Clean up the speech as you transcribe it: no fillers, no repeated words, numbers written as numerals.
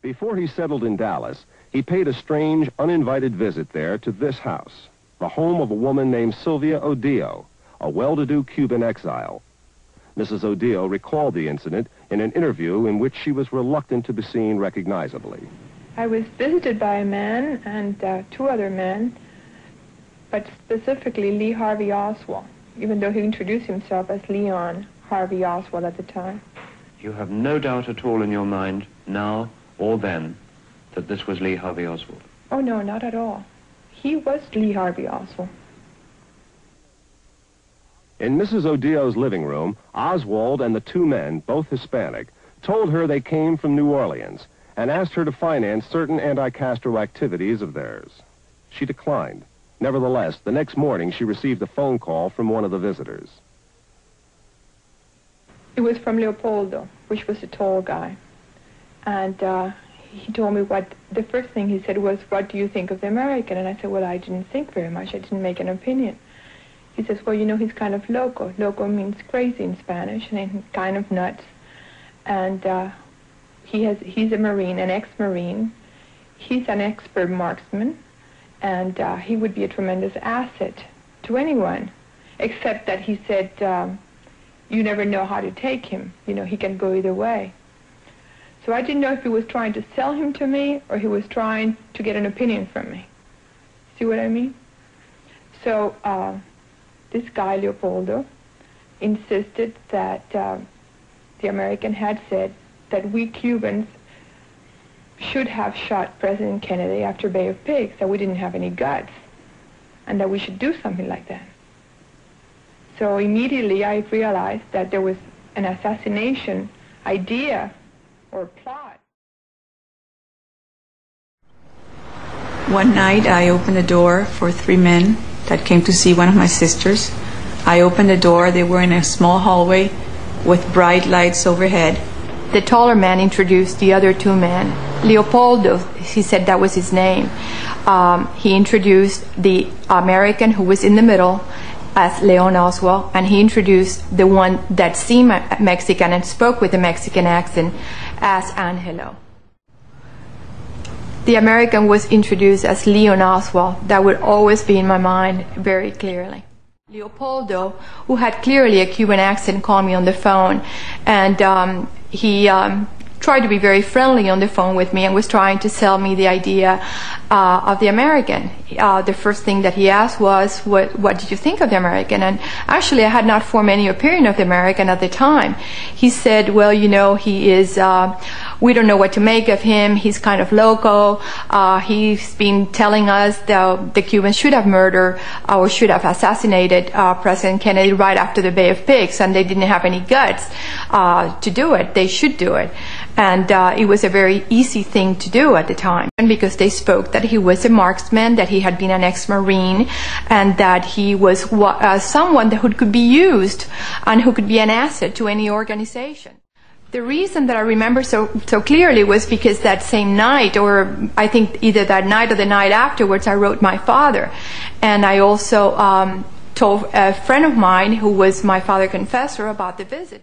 Before he settled in Dallas, he paid a strange, uninvited visit there to this house, the home of a woman named Sylvia Odio, a well-to-do Cuban exile. Mrs. Odio recalled the incident in an interview in which she was reluctant to be seen recognizably. I was visited by a man and two other men, but specifically Lee Harvey Oswald, even though he introduced himself as Leon Harvey Oswald at the time. You have no doubt at all in your mind, now or then, that this was Lee Harvey Oswald? Oh, no, not at all. He was Lee Harvey Oswald. In Mrs. Odio's living room, Oswald and the two men, both Hispanic, told her they came from New Orleans and asked her to finance certain anti-Castro activities of theirs. She declined. Nevertheless, the next morning she received a phone call from one of the visitors. It was from Leopoldo, which was a tall guy. And he told me the first thing he said was, "What do you think of the American?" And I said, "Well, I didn't think very much. I didn't make an opinion." He says, "Well, you know, he's kind of loco." Loco means crazy in Spanish, and he's kind of nuts. And he's a Marine, an ex-Marine. He's an expert marksman, and he would be a tremendous asset to anyone, except that he said, you never know how to take him. You know, he can go either way. So I didn't know if he was trying to sell him to me or he was trying to get an opinion from me. See what I mean? So this guy, Leopoldo, insisted that the American had said that we Cubans should have shot President Kennedy after Bay of Pigs, that we didn't have any guts, and that we should do something like that. So immediately I realized that there was an assassination idea or plot. One night I opened the door for three men that came to see one of my sisters. I opened the door. They were in a small hallway with bright lights overhead. The taller man introduced the other two men. Leopoldo, he said that was his name. He introduced the American who was in the middle as Leon Oswald, and he introduced the one that seemed Mexican and spoke with a Mexican accent as Angelo. The American was introduced as Leon Oswald. That would always be in my mind very clearly. Leopoldo, who had clearly a Cuban accent, called me on the phone, and he tried to be very friendly on the phone with me and was trying to sell me the idea of the American. The first thing that he asked was, what did you think of the American? And actually, I had not formed any opinion of the American at the time. He said, well, you know, he is, we don't know what to make of him. He's kind of loco. He's been telling us that the Cubans should have murdered or should have assassinated President Kennedy right after the Bay of Pigs, and they didn't have any guts to do it. They should do it. And it was a very easy thing to do at the time, and because they spoke that he was a marksman, that he had been an ex-Marine, and that he was someone who could be used and who could be an asset to any organization. The reason that I remember so clearly was because that same night, or I think either that night or the night afterwards, I wrote my father. And I also told a friend of mine who was my father confessor about the visit.